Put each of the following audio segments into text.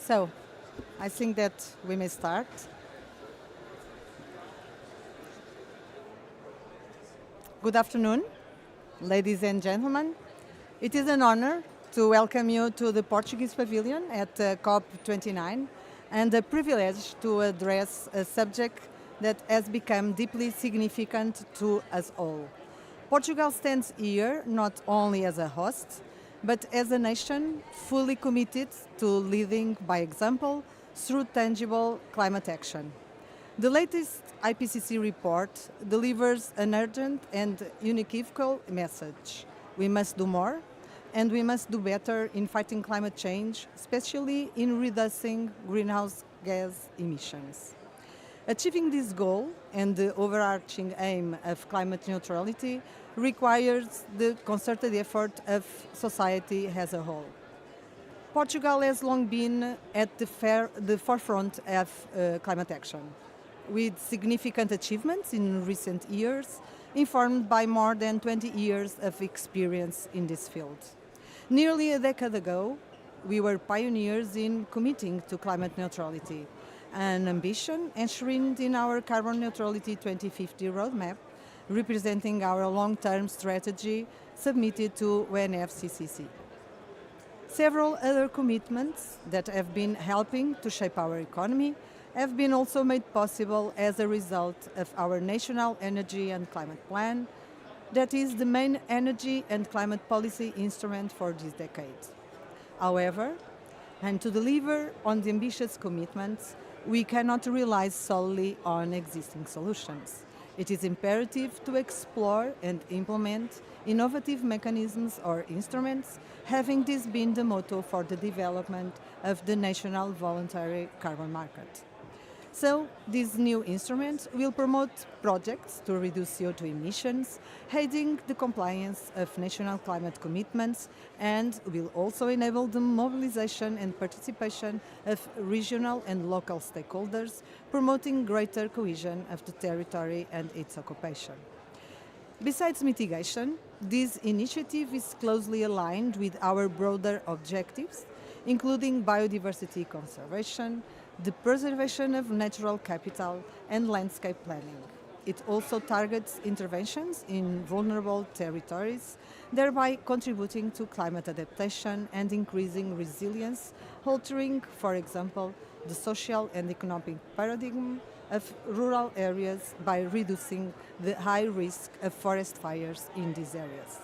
So, I think that we may start. Good afternoon, ladies and gentlemen. It is an honor to welcome you to the Portuguese Pavilion at COP29 and a privilege to address a subject that has become deeply significant to us all. Portugal stands here not only as a host, but as a nation fully committed to leading by example through tangible climate action. The latest IPCC report delivers an urgent and unequivocal message. We must do more, and we must do better in fighting climate change, especially in reducing greenhouse gas emissions. Achieving this goal and the overarching aim of climate neutrality requires the concerted effort of society as a whole. Portugal has long been at the forefront of climate action, with significant achievements in recent years, informed by more than 20 years of experience in this field. Nearly a decade ago, we were pioneers in committing to climate neutrality, an ambition enshrined in our Carbon Neutrality 2050 roadmap, representing our long-term strategy submitted to UNFCCC. Several other commitments that have been helping to shape our economy have been also made possible as a result of our National Energy and Climate Plan, that is the main energy and climate policy instrument for this decade. However, and to deliver on the ambitious commitments, we cannot rely solely on existing solutions. It is imperative to explore and implement innovative mechanisms or instruments, having this been the motto for the development of the National Voluntary Carbon Market. So, this new instrument will promote projects to reduce CO2 emissions, aiding the compliance of national climate commitments, and will also enable the mobilization and participation of regional and local stakeholders, promoting greater cohesion of the territory and its occupation. Besides mitigation, this initiative is closely aligned with our broader objectives, including biodiversity conservation, the preservation of natural capital, and landscape planning. It also targets interventions in vulnerable territories, thereby contributing to climate adaptation and increasing resilience, altering, for example, the social and economic paradigm of rural areas by reducing the high risk of forest fires in these areas.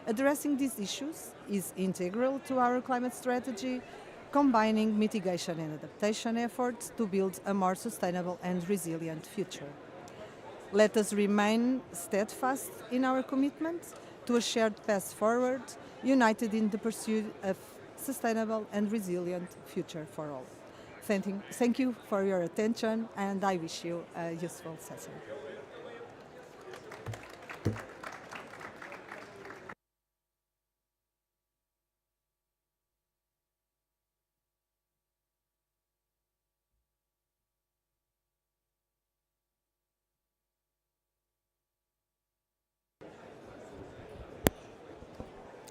Addressing these issues is integral to our climate strategy, combining mitigation and adaptation efforts to build a more sustainable and resilient future. Let us remain steadfast in our commitment to a shared path forward, united in the pursuit of sustainable and resilient future for all. Thank you for your attention, and I wish you a useful session.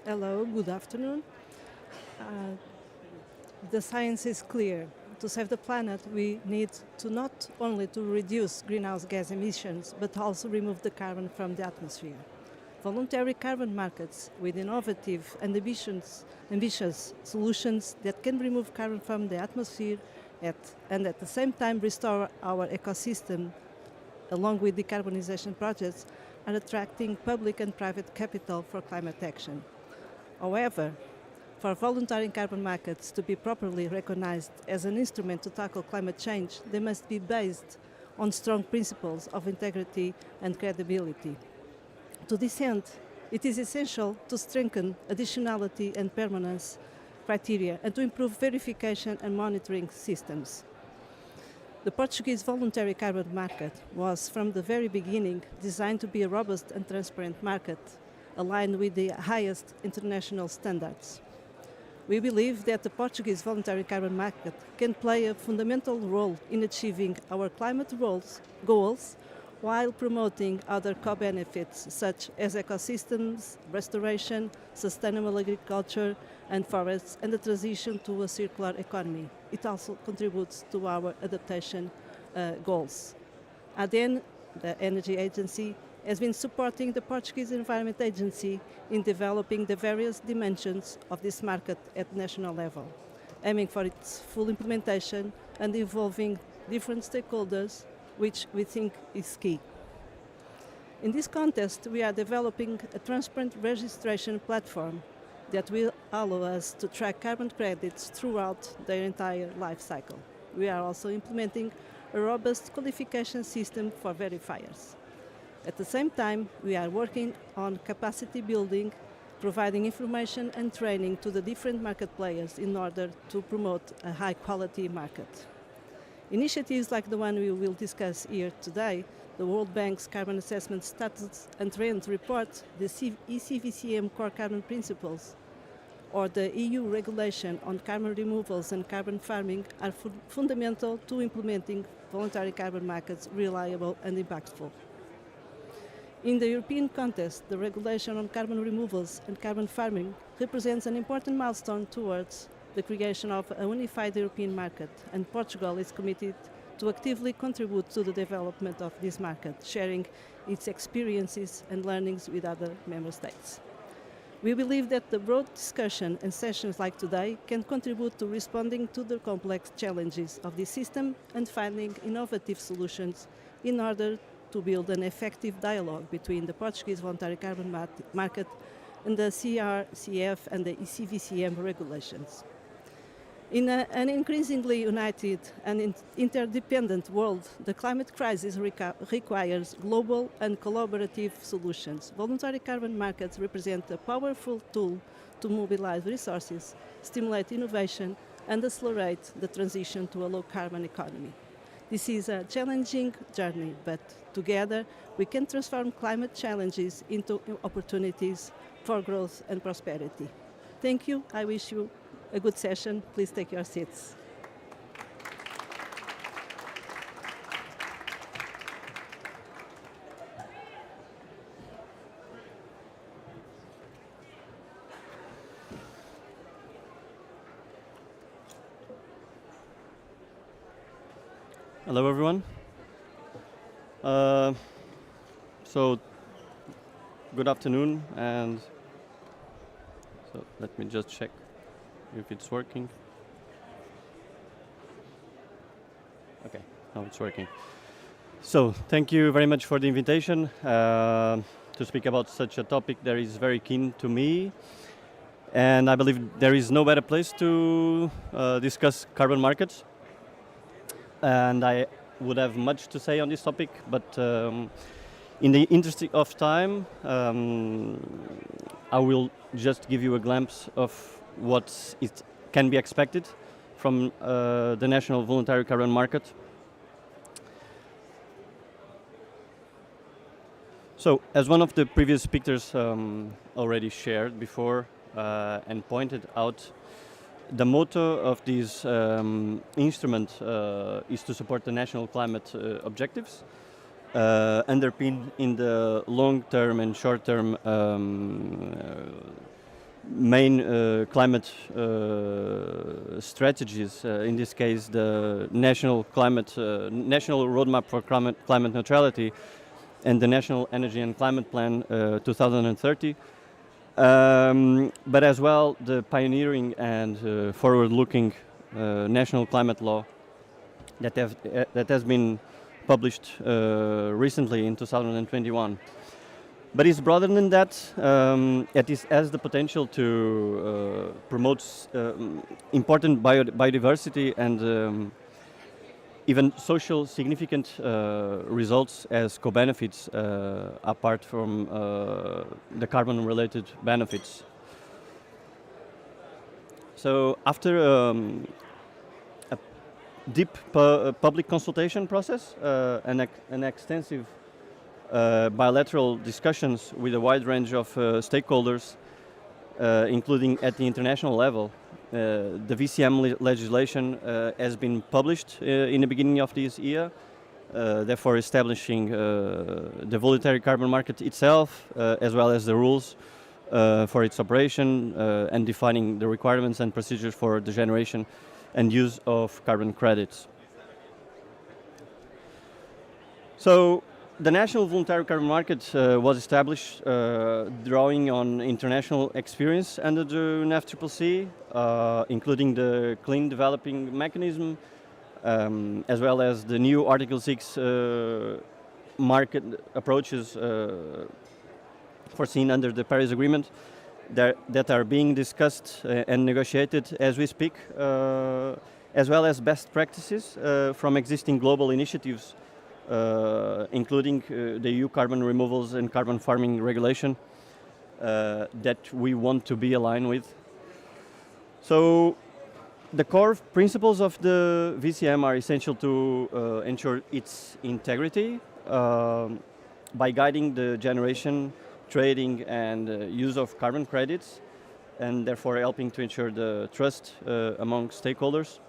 Hello, good afternoon. The science is clear. To save the planet, we need to not only to reduce greenhouse gas emissions, but also remove the carbon from the atmosphere. Voluntary carbon markets with innovative and ambitious solutions that can remove carbon from the atmosphere and at the same time restore our ecosystem, along with decarbonization projects, are attracting public and private capital for climate action. However, for voluntary carbon markets to be properly recognized as an instrument to tackle climate change, they must be based on strong principles of integrity and credibility. To this end, it is essential to strengthen additionality and permanence criteria and to improve verification and monitoring systems. The Portuguese voluntary carbon market was, from the very beginning, designed to be a robust and transparent market, aligned with the highest international standards. We believe that the Portuguese voluntary carbon market can play a fundamental role in achieving our climate goals while promoting other co-benefits such as ecosystems, restoration, sustainable agriculture and forests, and the transition to a circular economy. It also contributes to our adaptation goals. ADENE, the Energy Agency, has been supporting the Portuguese Environment Agency in developing the various dimensions of this market at national level, aiming for its full implementation and involving different stakeholders, which we think is key. In this context, we are developing a transparent registration platform that will allow us to track carbon credits throughout their entire life cycle. We are also implementing a robust qualification system for verifiers. At the same time, we are working on capacity building, providing information and training to the different market players in order to promote a high-quality market. Initiatives like the one we will discuss here today, the World Bank's Carbon Assessment Status and Trends Report, the ICVCM Core Carbon Principles, or the EU regulation on carbon removals and carbon farming are fundamental to implementing voluntary carbon markets reliable and impactful. In the European context, the regulation on carbon removals and carbon farming represents an important milestone towards the creation of a unified European market, and Portugal is committed to actively contribute to the development of this market, sharing its experiences and learnings with other member states. We believe that the broad discussion and sessions like today can contribute to responding to the complex challenges of this system and finding innovative solutions in order to build an effective dialogue between the Portuguese voluntary carbon market and the CRCF and the ICVCM regulations. In an increasingly united and interdependent world, the climate crisis requires global and collaborative solutions. Voluntary carbon markets represent a powerful tool to mobilize resources, stimulate innovation, and accelerate the transition to a low-carbon economy. This is a challenging journey, but together we can transform climate challenges into opportunities for growth and prosperity. Thank you. I wish you a good session. Please take your seats. Hello, everyone. So, good afternoon, and so let me just check if it's working. Okay, now it's working. So, thank you very much for the invitation to speak about such a topic that is very keen to me, and I believe there is no better place to discuss carbon markets. And I would have much to say on this topic, but in the interest of time, I will just give you a glimpse of what can be expected from the national voluntary carbon market. So, as one of the previous speakers already shared before and pointed out, the motto of this instrument is to support the national climate objectives, underpinned in the long-term and short-term main climate strategies. In this case, the national roadmap for climate neutrality and the National Energy and Climate Plan 2030. But as well the pioneering and forward-looking national climate law that has been published recently in 2021. But it's broader than that. It has the potential to promote important biodiversity and even social significant results as co-benefits apart from the carbon-related benefits. So after a deep public consultation process and extensive bilateral discussions with a wide range of stakeholders, including at the international level, the VCM legislation has been published in the beginning of this year, therefore establishing the voluntary carbon market itself, as well as the rules for its operation, and defining the requirements and procedures for the generation and use of carbon credits. So the National Voluntary Carbon Market was established drawing on international experience under the NAFCCC, including the Clean Developing Mechanism, as well as the new Article 6 market approaches foreseen under the Paris Agreement that are being discussed and negotiated as we speak, as well as best practices from existing global initiatives, including the EU carbon removals and carbon farming regulation that we want to be aligned with. So the core principles of the VCM are essential to ensure its integrity by guiding the generation, trading and use of carbon credits, and therefore helping to ensure the trust among stakeholders.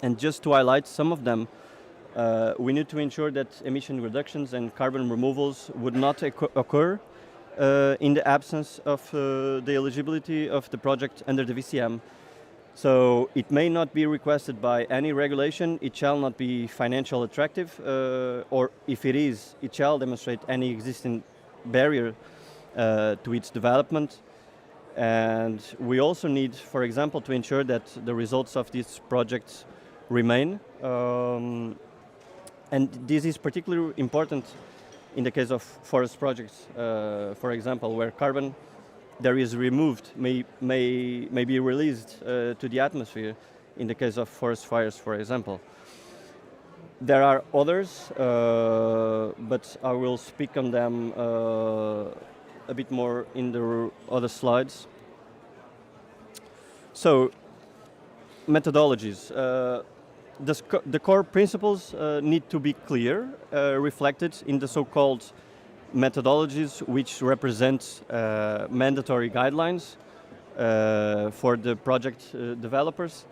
And just to highlight some of them, we need to ensure that emission reductions and carbon removals would not occur in the absence of the eligibility of the project under the VCM. So it may not be requested by any regulation, it shall not be financially attractive, or if it is, it shall demonstrate any existing barrier to its development. And we also need, for example, to ensure that the results of these projects remain. And this is particularly important in the case of forest projects, for example, where carbon there is removed may be released to the atmosphere in the case of forest fires, for example. There are others, but I will speak on them a bit more in the other slides. So, methodologies. The core principles need to be clear, reflected in the so-called methodologies, which represent mandatory guidelines for the project developers.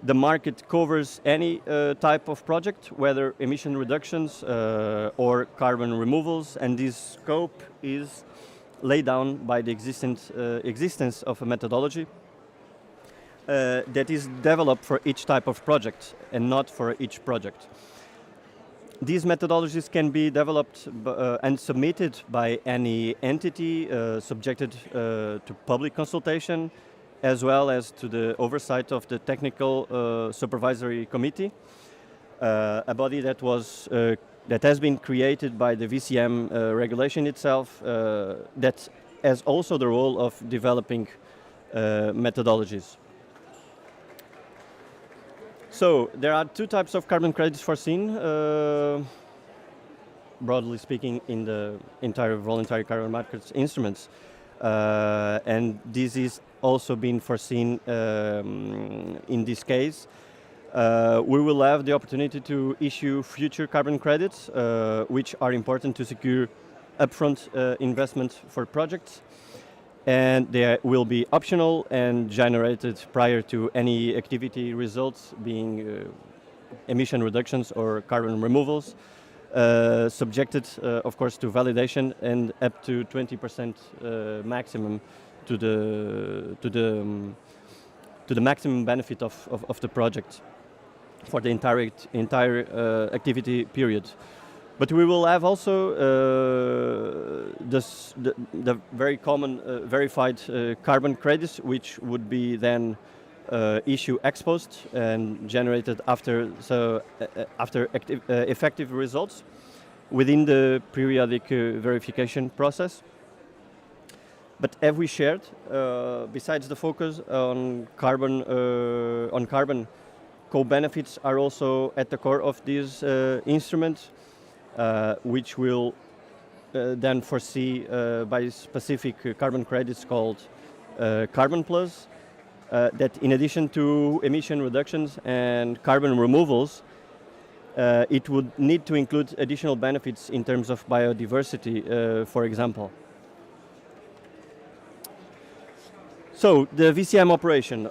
The market covers any type of project, whether emission reductions or carbon removals, and this scope is laid down by the existence of a methodology that is developed for each type of project and not for each project. These methodologies can be developed and submitted by any entity subjected to public consultation, as well as to the oversight of the Technical Supervisory Committee, a body that has been created by the VCM regulation itself, that has also the role of developing methodologies. So there are two types of carbon credits foreseen, broadly speaking, in the entire voluntary carbon markets instruments, and this is also been foreseen in this case. We will have the opportunity to issue future carbon credits, which are important to secure upfront investment for projects. And they will be optional and generated prior to any activity results, being emission reductions or carbon removals, subjected, of course, to validation and up to 20% maximum to the maximum benefit of the project for the entire activity period. But we will have also the very common verified carbon credits, which would be then issued ex post and generated after effective results within the periodic verification process. But have we shared, besides the focus on carbon, co-benefits are also at the core of this instrument. Which will then foresee by specific carbon credits called Carbon Plus, that in addition to emission reductions and carbon removals, it would need to include additional benefits in terms of biodiversity, for example. So the VCM operation,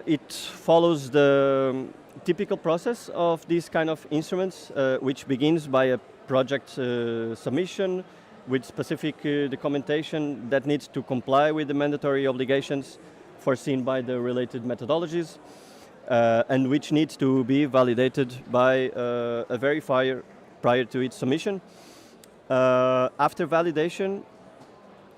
it follows the typical process of these kind of instruments, which begins by a project submission with specific documentation that needs to comply with the mandatory obligations foreseen by the related methodologies, and which needs to be validated by a verifier prior to its submission. After validation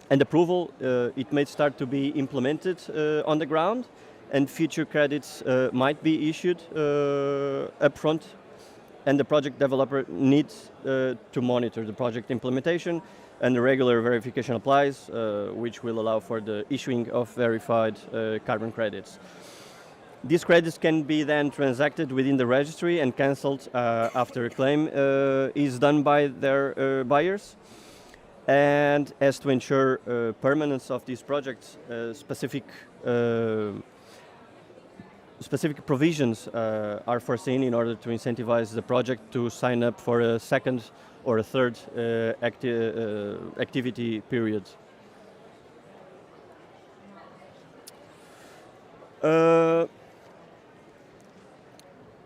and approval, it may start to be implemented on the ground, and future credits might be issued upfront, and the project developer needs to monitor the project implementation, and the regular verification applies, which will allow for the issuing of verified carbon credits. These credits can be then transacted within the registry and cancelled after a claim is done by their buyers. And as to ensure permanence of these projects, specific provisions are foreseen in order to incentivize the project to sign up for a second or a third activity period.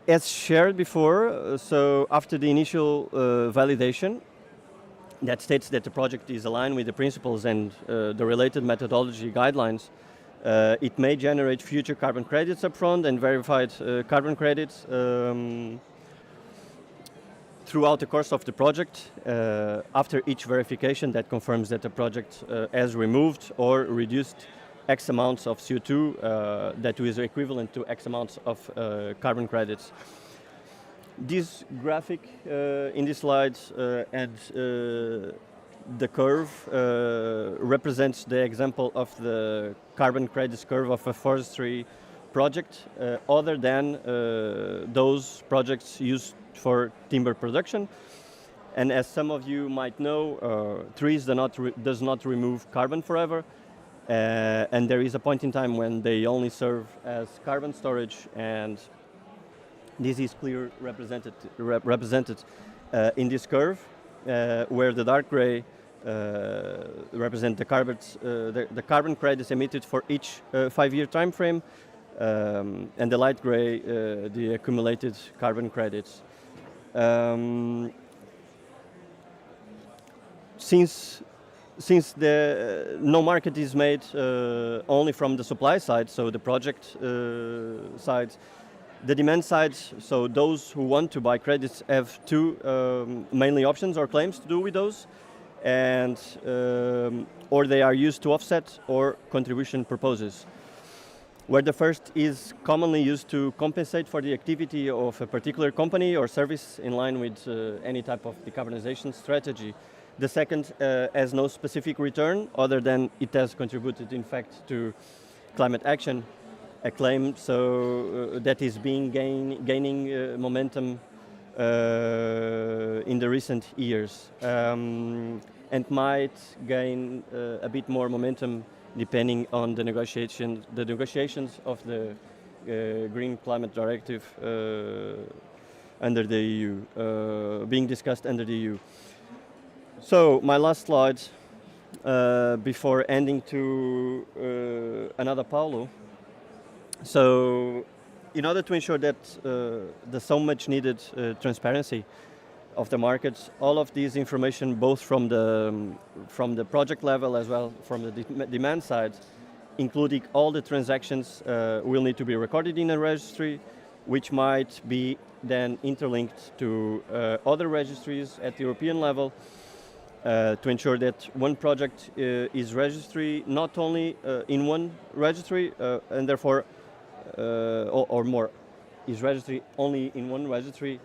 As shared before, so after the initial validation that states that the project is aligned with the principles and the related methodology guidelines, it may generate future carbon credits upfront and verified carbon credits throughout the course of the project, after each verification that confirms that the project has removed or reduced X amounts of CO2 that is equivalent to X amounts of carbon credits. This graphic in this slide and the curve represents the example of the carbon credits curve of a forestry project, other than those projects used for timber production. And as some of you might know, trees does not remove carbon forever, and there is a point in time when they only serve as carbon storage, and this is clearly represented in this curve, where the dark gray represent the carbon credits emitted for each 5-year time frame, and the light gray the accumulated carbon credits. Since no market is made only from the supply side, so the project side, the demand side, so those who want to buy credits have two mainly options or claims to do with those, and or they are used to offset or contribution purposes, where the first is commonly used to compensate for the activity of a particular company or service in line with any type of decarbonization strategy. The second has no specific return other than it has contributed, in fact, to climate action, a claim so that is gaining momentum in the recent years, and might gain a bit more momentum depending on the negotiations of the Green Climate Directive under the EU, being discussed under the EU. So my last slide before ending to another Paulo. So in order to ensure that the so much needed transparency of the markets, all of this information, both from the project level as well from the demand side, including all the transactions, will need to be recorded in a registry, which might be then interlinked to other registries at the European level, to ensure that one project is registry not only in one registry, and therefore or more is registry only in one registry,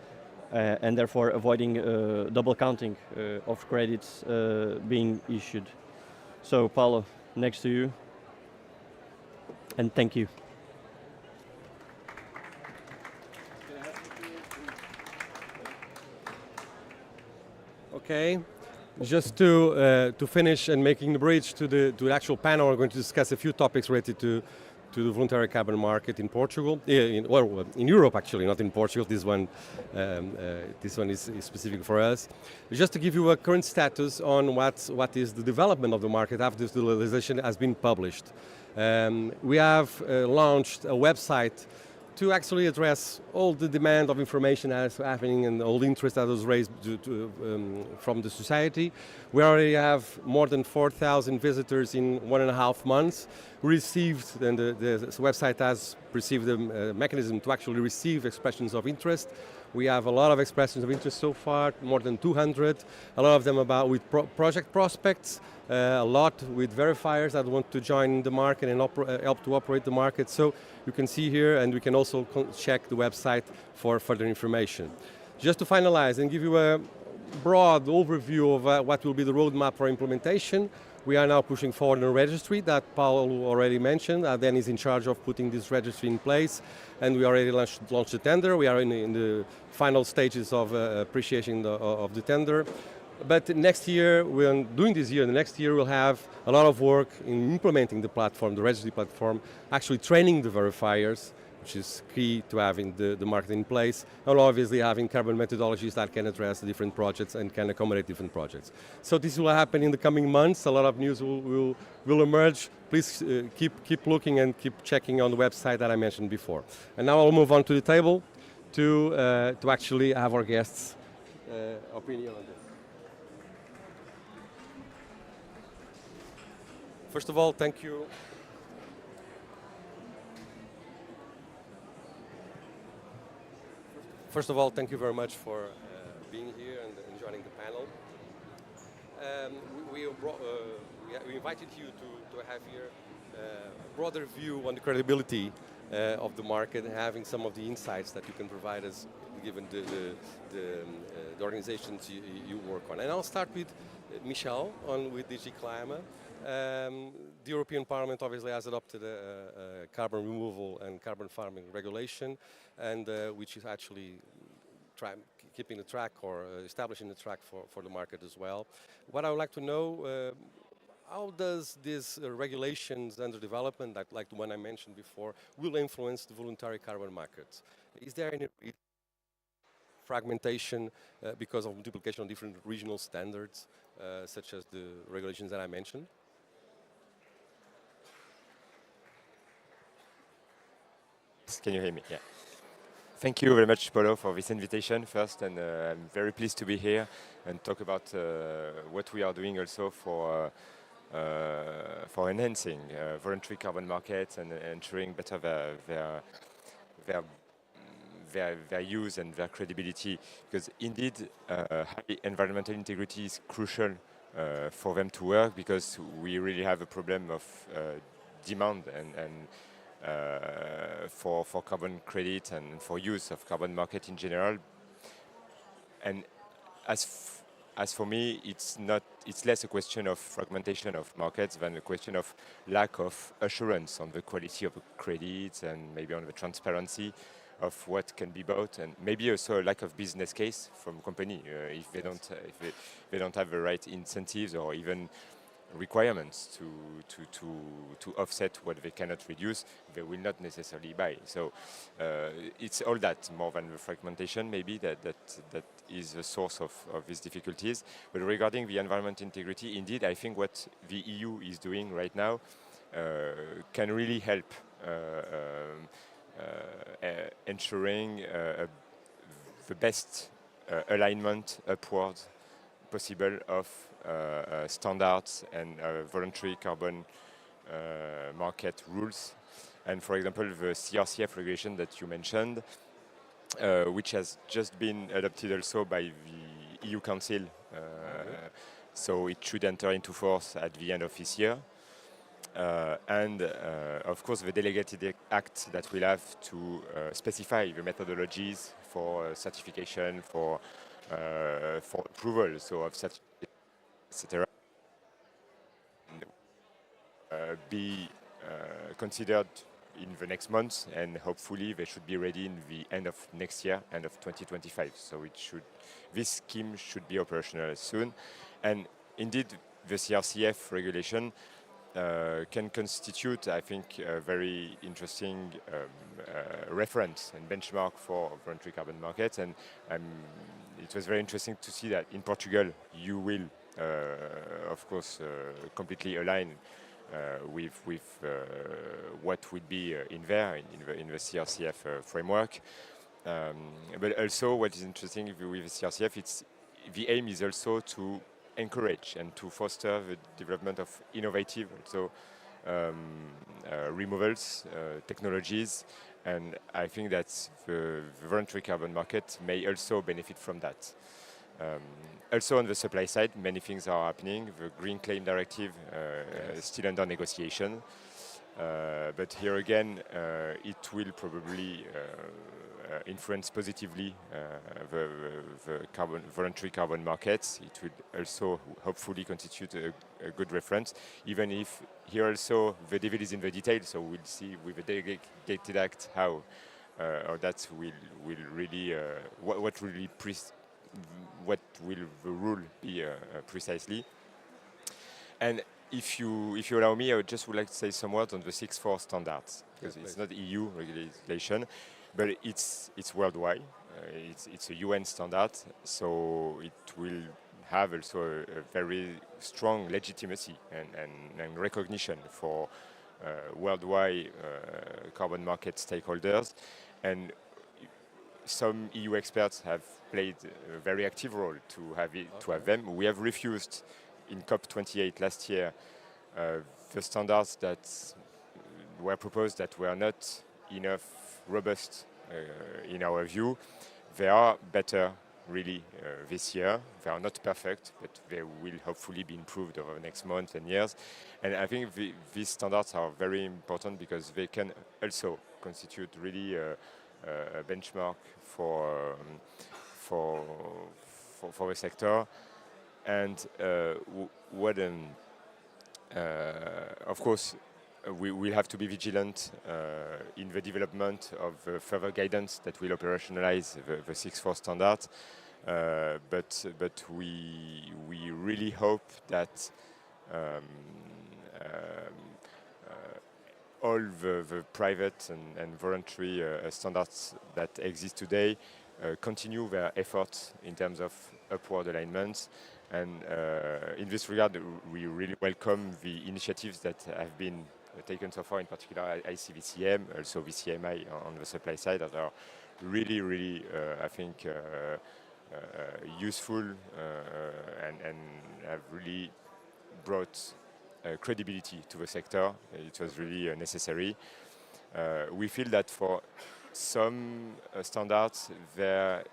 and therefore avoiding double counting of credits being issued. So Paulo, next to you, and thank you. Okay. Just to finish and making the bridge to the actual panel, we're going to discuss a few topics related to the voluntary carbon market in Portugal, in Europe actually, not in Portugal. This one is specific for us. Just to give you a current status on what is the development of the market after this legalization has been published. We have launched a website to actually address all the demand of information that is happening and all the interest that was raised from the society. We already have more than 4,000 visitors in 1.5 months. Received, and the website has received a mechanism to actually receive expressions of interest. We have a lot of expressions of interest so far, more than 200. A lot of them about with project prospects, a lot with verifiers that want to join the market and help to operate the market. So you can see here, and we can also check the website for further information. Just to finalize and give you a broad overview of what will be the roadmap for implementation, we are now pushing forward a registry that Paulo already mentioned. ADENE is in charge of putting this registry in place, and we already launched the tender. We are in the final stages of appreciation of the tender. But next year, we're doing this year, the next year we'll have a lot of work in implementing the platform, the registry platform, actually training the verifiers, which is key to having the market in place, and obviously having carbon methodologies that can address the different projects and can accommodate different projects. So this will happen in the coming months. A lot of news will emerge. Please keep looking and keep checking on the website that I mentioned before. And now I'll move on to the table to actually have our guests' opinion on this. First of all, thank you. First of all, thank you very much for being here and joining the panel. We invited you to have here a broader view on the credibility of the market and having some of the insights that you can provide us, given the organizations you work on. And I'll start with Michel with DG Climate. The European Parliament obviously has adopted a carbon removal and carbon farming regulation, and which is actually keeping the track or establishing the track for the market as well. What I would like to know, how does these regulations under development, like the one I mentioned before, will influence the voluntary carbon markets? Is there any fragmentation because of multiplication of different regional standards, such as the regulations that I mentioned? Can you hear me? Yeah. Thank you very much, Paulo, for this invitation first, and I'm very pleased to be here and talk about what we are doing also for enhancing voluntary carbon markets and ensuring better their use and their credibility. Because indeed, high environmental integrity is crucial for them to work, because we really have a problem of demand and for carbon credit and for use of carbon market in general. And as for me, it's less a question of fragmentation of markets than a question of lack of assurance on the quality of the credits and maybe on the transparency of what can be bought, and maybe also a lack of business case from company if they don't have the right incentives or even requirements to offset what they cannot reduce, they will not necessarily buy. So it's all that, more than the fragmentation maybe, that is the source of these difficulties. But regarding the environment integrity, indeed, I think what the EU is doing right now can really help ensuring the best alignment upwards possible of standards and voluntary carbon market rules. And for example, the CRCF regulation that you mentioned, which has just been adopted also by the EU Council, so it should enter into force at the end of this year. And of course, the delegated act that will have to specify the methodologies for certification, for approval, so of such, etc., be considered in the next months, and hopefully they should be ready in the end of next year, end of 2025. So this scheme should be operational soon. And indeed, the CRCF regulation can constitute, I think, a very interesting reference and benchmark for voluntary carbon markets. And it was very interesting to see that in Portugal, you will, of course, completely align with what would be in there in the CRCF framework. But also, what is interesting with the CRCF, the aim is also to encourage and to foster the development of innovative removals technologies, and I think that the voluntary carbon market may also benefit from that. Also on the supply side, many things are happening. The Green Claim Directive is still under negotiation. But here again, it will probably influence positively the voluntary carbon markets. It will also hopefully constitute a good reference, even if here also the devil is in the details. So we'll see with the delegated act how that will really what will the rule be precisely. And if you allow me, I just would like to say some words on the 6.4 standards, because it's not EU regulation, but it's worldwide. It's a UN standard, so it will have also a very strong legitimacy and recognition for worldwide carbon market stakeholders. And some EU experts have played a very active role to have them. We have refused in COP28 last year the standards that were proposed that were not enough robust in our view. They are better really this year. They are not perfect, but they will hopefully be improved over the next months and years. And I think these standards are very important because they can also constitute really a benchmark for the sector. And of course, we will have to be vigilant in the development of further guidance that will operationalize the 6.4 standard. But we really hope that all the private and voluntary standards that exist today continue their efforts in terms of upward alignment. And in this regard, we really welcome the initiatives that have been taken so far, in particular ICVCM, also VCMI on the supply side, that are really, I think, useful and have really brought credibility to the sector. It was really necessary. We feel that for some standards, there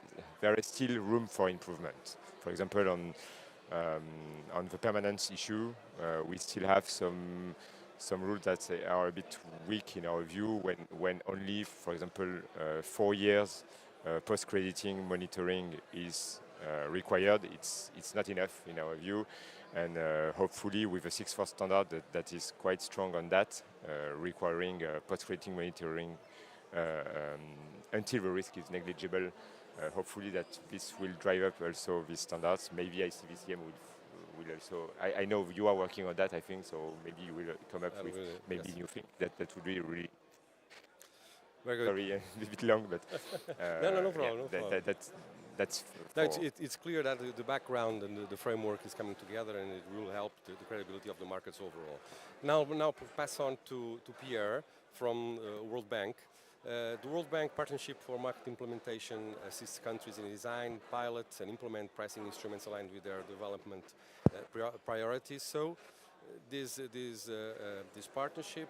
is still room for improvement. For example, on the permanence issue, we still have some rules that are a bit weak in our view when only, for example, 4 years post-crediting monitoring is required. It's not enough in our view, and hopefully with a 6.4 standard that is quite strong on that, requiring post-crediting monitoring until the risk is negligible. Hopefully that this will drive up also these standards. Maybe ICVCM will also. I know you are working on that, I think, so maybe you will come up with maybe new thing that would be really very good. Sorry, a bit long, but no problem. It's clear that the background and the framework is coming together, and it will help the credibility of the markets overall. Now pass on to Pierre from World Bank. The World Bank Partnership for Market Implementation assists countries in design, pilot, and implement pricing instruments aligned with their development priorities. So this partnership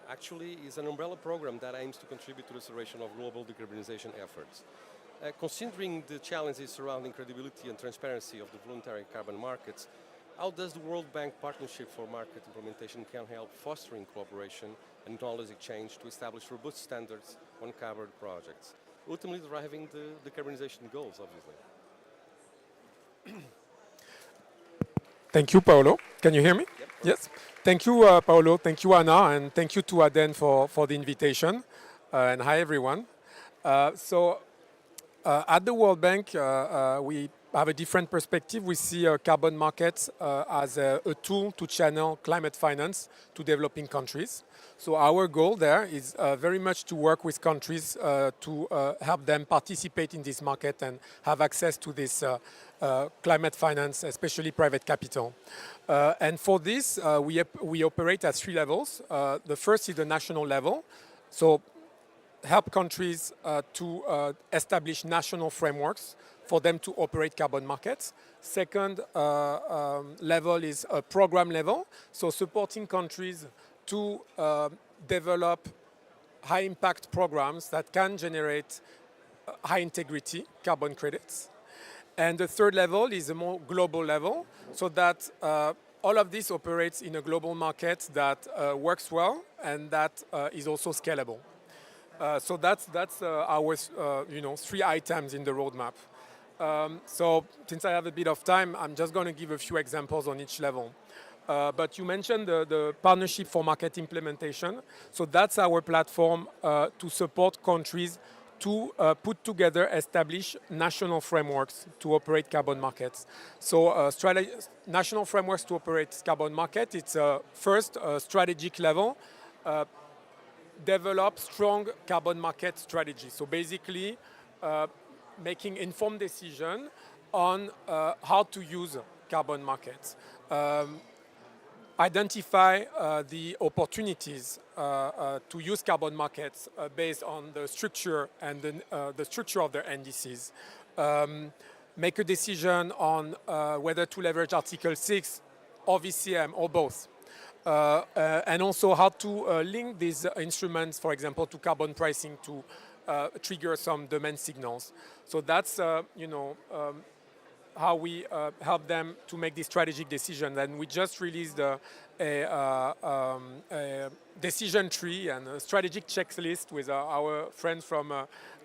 actually is an umbrella program that aims to contribute to the acceleration of global decarbonization efforts. Considering the challenges surrounding credibility and transparency of the voluntary carbon markets, how does the World Bank Partnership for Market Implementation can help fostering cooperation and knowledge exchange to establish robust standards on covered projects, ultimately driving the decarbonization goals, obviously? Thank you, Paolo. Can you hear me? Yep. Yes. Thank you, Paolo. Thank you, Anna. And thank you to ADENE for the invitation. And hi, everyone. At the World Bank, we have a different perspective. We see carbon markets as a tool to channel climate finance to developing countries. So our goal there is very much to work with countries to help them participate in this market and have access to this climate finance, especially private capital. And for this, we operate at 3 levels. The first is the national level. So help countries to establish national frameworks for them to operate carbon markets. Second level is a program level, so supporting countries to develop high impact programs that can generate high integrity carbon credits. And the third level is a more global level, so that all of this operates in a global market that works well and that is also scalable. So that's our 3 items in the roadmap. So since I have a bit of time, I'm just going to give a few examples on each level. But you mentioned the Partnership for Market Implementation. So that's our platform to support countries to put together, establish national frameworks to operate carbon markets. So national frameworks to operate carbon market, it's first a strategic level. Develop strong carbon market strategy. So basically, making informed decision on how to use carbon markets. Identify the opportunities to use carbon markets based on the structure and the structure of their indices. Make a decision on whether to leverage Article 6 or VCM or both. And also how to link these instruments, for example, to carbon pricing to trigger some demand signals. So that's how we help them to make this strategic decision. And we just released a decision tree and a strategic checklist with our friends from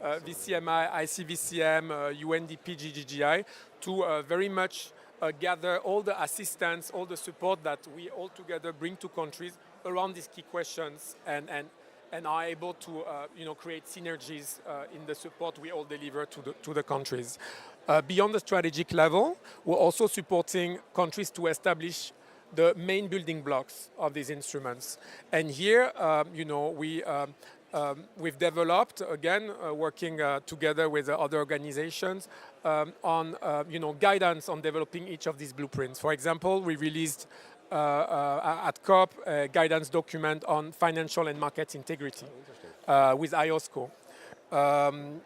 VCMI, ICVCM, UNDP, GGGI to very much gather all the assistance, all the support that we all together bring to countries around these key questions and are able to create synergies in the support we all deliver to the countries. Beyond the strategic level, we're also supporting countries to establish the main building blocks of these instruments. And here, we've developed, again, working together with other organizations on guidance on developing each of these blueprints. For example, we released at COP a guidance document on financial and market integrity with IOSCO. And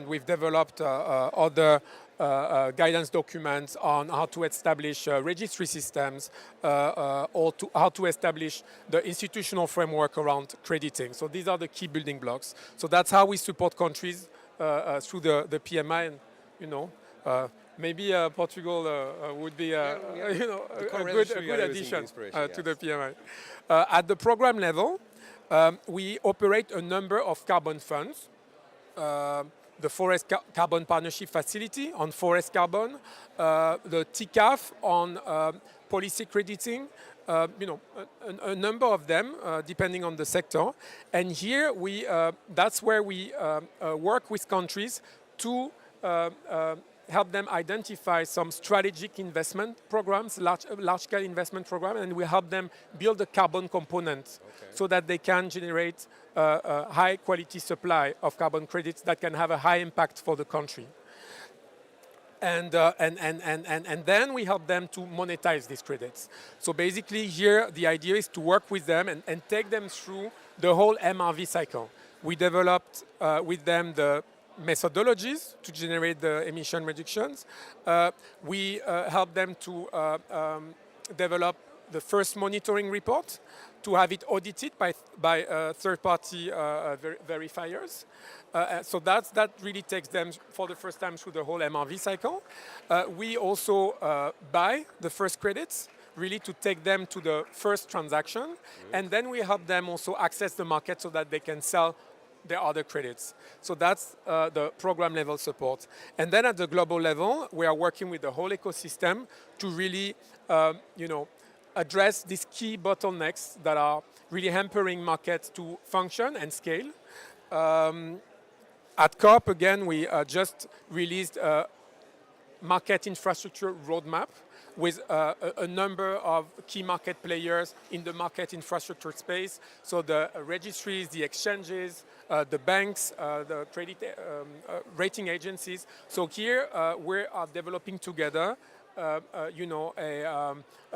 we've developed other guidance documents on how to establish registry systems or how to establish the institutional framework around crediting. So these are the key building blocks. So that's how we support countries through the PMI, and maybe Portugal would be a good addition to the PMI. At the program level, we operate a number of carbon funds. The Forest Carbon Partnership Facility on forest carbon, the TCAF on policy crediting, a number of them depending on the sector. And here that's where we work with countries to help them identify some strategic investment programs, large-scale investment programs, and we help them build a carbon component so that they can generate a high-quality supply of carbon credits that can have a high impact for the country. And then we help them to monetize these credits. So basically here, the idea is to work with them and take them through the whole MRV cycle. We developed with them the methodologies to generate the emission reductions. We help them to develop the first monitoring report, to have it audited by third-party verifiers. So that really takes them for the first time through the whole MRV cycle. We also buy the first credits, really to take them to the first transaction. And then we help them also access the market so that they can sell their other credits. So that's the program level support. And then at the global level, we are working with the whole ecosystem to really, address these key bottlenecks that are really hampering markets to function and scale. At COP, again, we just released a market infrastructure roadmap with a number of key market players in the market infrastructure space. So the registries, the exchanges, the banks, the credit rating agencies. So here we are developing together,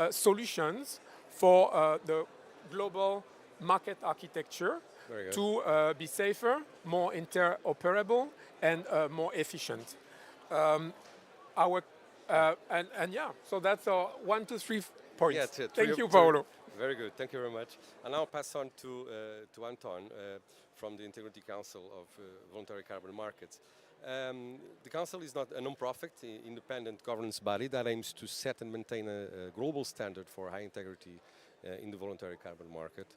solutions for the global market architecture to be safer, more interoperable, and more efficient. So that's our 1, 2, 3 points. Yeah, that's it. Thank you, Paolo. Very good. Thank you very much. And I'll pass on to Anton from the Integrity Council of Voluntary Carbon Markets. The Council is not a non-profit, independent governance body that aims to set and maintain a global standard for high integrity in the voluntary carbon market.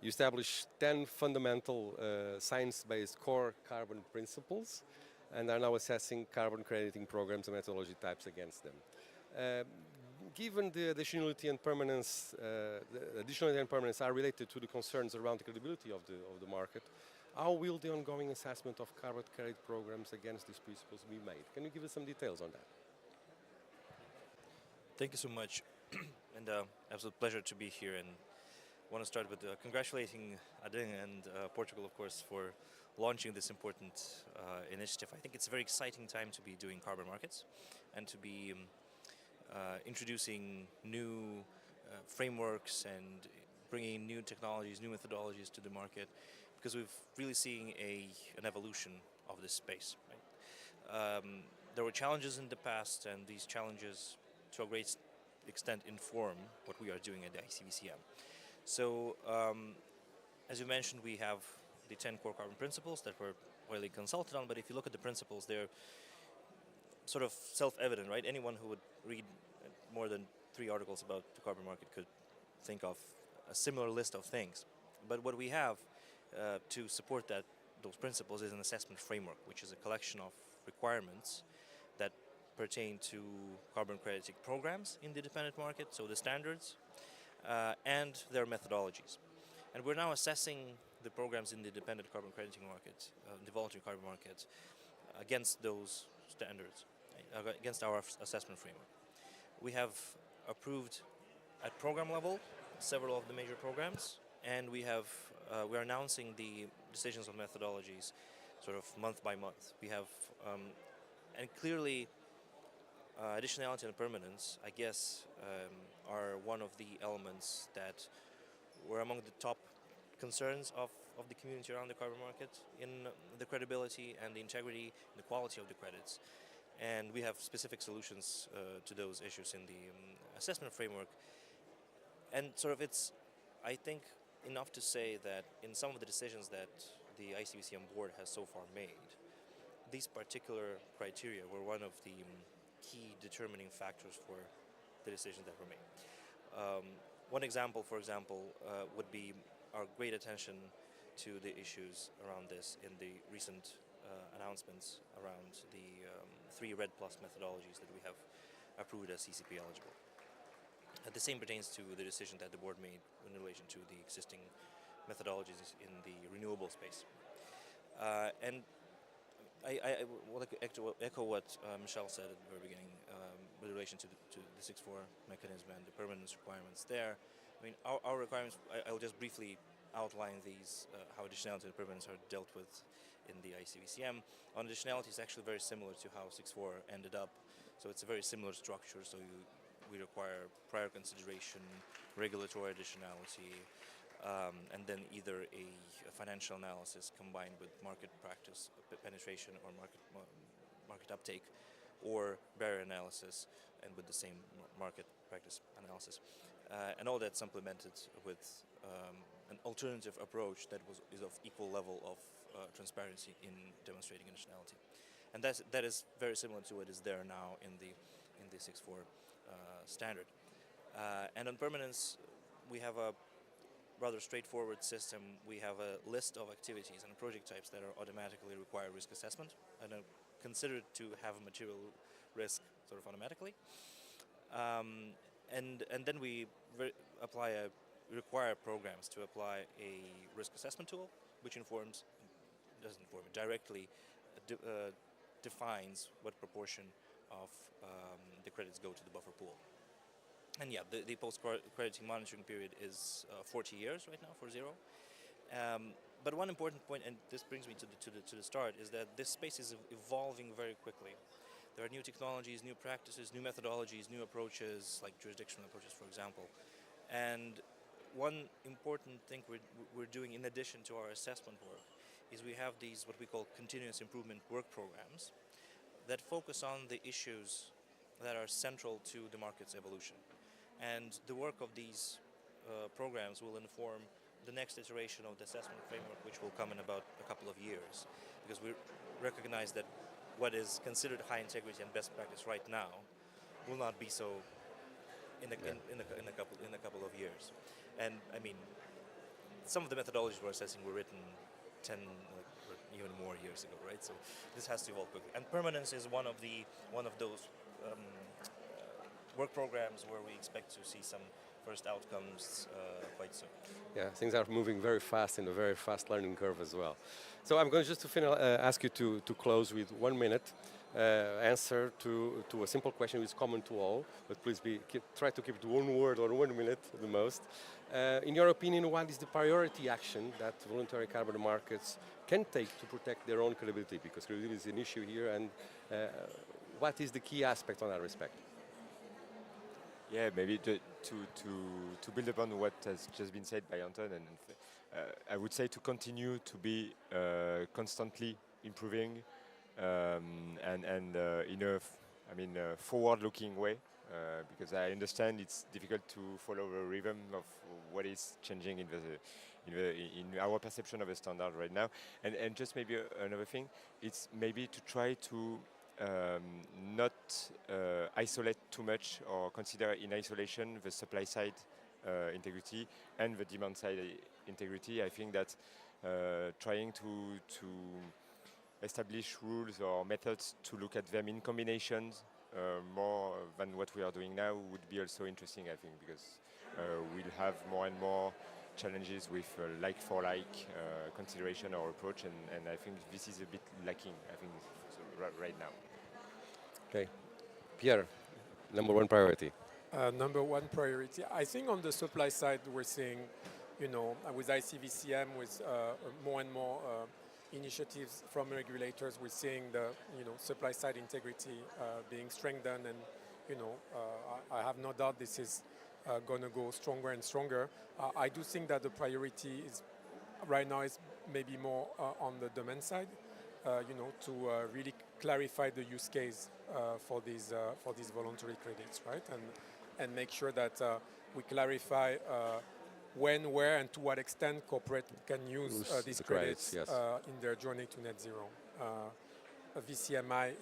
You establish 10 fundamental science-based core carbon principles and are now assessing carbon crediting programs and methodology types against them. Given the additionality and permanence, are related to the concerns around the credibility of the market, how will the ongoing assessment of carbon credit programs against these principles be made? Can you give us some details on that? Thank you so much, and absolute pleasure to be here. And I want to start with congratulating ADENE and Portugal, of course, for launching this important initiative. I think it's a very exciting time to be doing carbon markets and to be introducing new frameworks and bringing new technologies, new methodologies to the market, because we've really seen an evolution of this space. Right? There were challenges in the past, and these challenges, to a great extent, inform what we are doing at the ICVCM. So, as you mentioned, we have the 10 core carbon principles that we're widely consulted on, but if you look at the principles, they're sort of self-evident, right? Anyone who would read more than 3 articles about the carbon market could think of a similar list of things. But what we have to support those principles is an assessment framework, which is a collection of requirements that pertain to carbon crediting programs in the dependent market, so the standards, and their methodologies. And we're now assessing the programs in the dependent carbon crediting market, the voluntary carbon market, against those standards, against our assessment framework. We have approved at program level several of the major programs, and we're announcing the decisions on methodologies sort of month by month. We have, and clearly, additionality and permanence, I guess, are one of the elements that were among the top concerns of the community around the carbon market in the credibility and the integrity and the quality of the credits. And we have specific solutions to those issues in the assessment framework. And sort of it's, I think, enough to say that in some of the decisions that the ICVCM board has so far made, these particular criteria were one of the key determining factors for the decisions that were made. One example, for example, would be our great attention to the issues around this in the recent announcements around the 3 RED Plus methodologies that we have approved as CCP eligible. The same pertains to the decision that the board made in relation to the existing methodologies in the renewable space. And I would like to echo what Michelle said at the very beginning with relation to the 6.4 mechanism and the permanence requirements there. I mean, our requirements, I'll just briefly outline these, how additionality and permanence are dealt with in the ICVCM. On additionality, it's actually very similar to how 6.4 ended up. So it's a very similar structure. So we require prior consideration, regulatory additionality, and then either a financial analysis combined with market practice penetration or market uptake, or barrier analysis and with the same market practice analysis. And all that's implemented with an alternative approach that is of equal level of transparency in demonstrating additionality. And that is very similar to what is there now in the 6.4 standard. And on permanence, we have a rather straightforward system. We have a list of activities and project types that are automatically require risk assessment and are considered to have a material risk sort of automatically. And then we require programs to apply a risk assessment tool, which directly defines what proportion of the credits go to the buffer pool. And yeah, the post-crediting monitoring period is 40 years right now for zero. But one important point, and this brings me to the start, is that this space is evolving very quickly. There are new technologies, new practices, new methodologies, new approaches, like jurisdictional approaches, for example. And one important thing we're doing in addition to our assessment work is we have these what we call continuous improvement work programs that focus on the issues that are central to the market's evolution. And the work of these programs will inform the next iteration of the assessment framework, which will come in about a couple of years, because we recognize that what is considered high integrity and best practice right now will not be so in a couple of years. And I mean, some of the methodologies we're assessing were written 10 or even more years ago, right? So this has to evolve quickly. And permanence is one of those work programs where we expect to see some first outcomes quite soon. Yeah, things are moving very fast in a very fast learning curve as well. So I'm going just to ask you to close with 1 minute answer to a simple question which is common to all, but please try to keep it to 1 word or 1 minute the most. In your opinion, what is the priority action that voluntary carbon markets can take to protect their own credibility? Because credibility is an issue here, and what is the key aspect on that respect? Yeah, maybe to build upon what has just been said by Anton, and I would say to continue to be constantly improving and in a forward-looking way, because I understand it's difficult to follow the rhythm of what is changing in our perception of a standard right now. And just maybe another thing, it's maybe to try to not isolate too much or consider in isolation the supply side integrity and the demand side integrity. I think that trying to establish rules or methods to look at them in combinations more than what we are doing now would be also interesting, I think, because we'll have more and more challenges with like-for-like consideration or approach, and I think this is a bit lacking, I think, right now. Okay. Pierre, number one priority. Number one priority. I think on the supply side, we're seeing, with ICVCM, with more and more initiatives from regulators, we're seeing the, supply side integrity being strengthened, and, I have no doubt this is going to go stronger and stronger. I do think that the priority is right now is maybe more on the demand side, to really clarify the use case for these voluntary credits, right? And make sure that we clarify when, where, and to what extent corporate can use these credits yes. In their journey to net zero. VCMI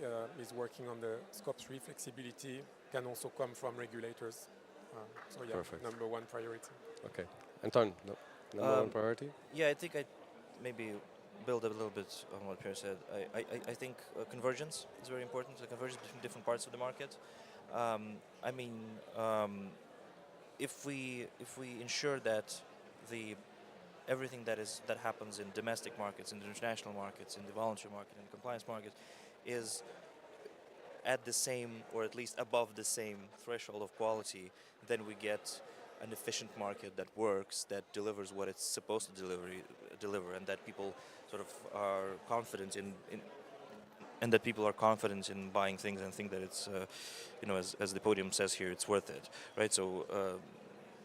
is working on the Scope 3 flexibility, can also come from regulators. So yeah, Perfect. number one priority. Okay. Anton, number one priority? Yeah, I think I maybe build a little bit on what Pierre said. I think convergence is very important, the convergence between different parts of the market. If we ensure that everything that happens in domestic markets, in the international markets, in the voluntary market, in the compliance market, is at the same or at least above the same threshold of quality, then we get an efficient market that works, that delivers what it's supposed to deliver, and that people sort of are confident in and that people are confident in buying things and think that it's, as the podium says here, it's worth it, right? So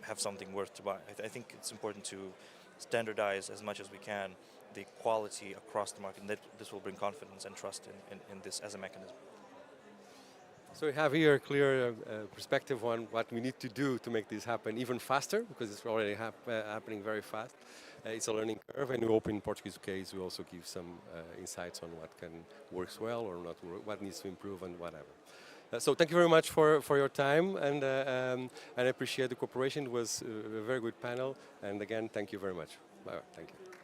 have something worth to buy. I think it's important to standardize as much as we can the quality across the market, and that this will bring confidence and trust in this as a mechanism. So we have here a clear perspective on what we need to do to make this happen even faster, because it's already happening very fast. It's a learning curve, and we hope in Portuguese case we also give some insights on what works well or not, what needs to improve and whatever. So thank you very much for your time, and I appreciate the cooperation. It was a very good panel, and again, thank you very much. Bye. Thank you.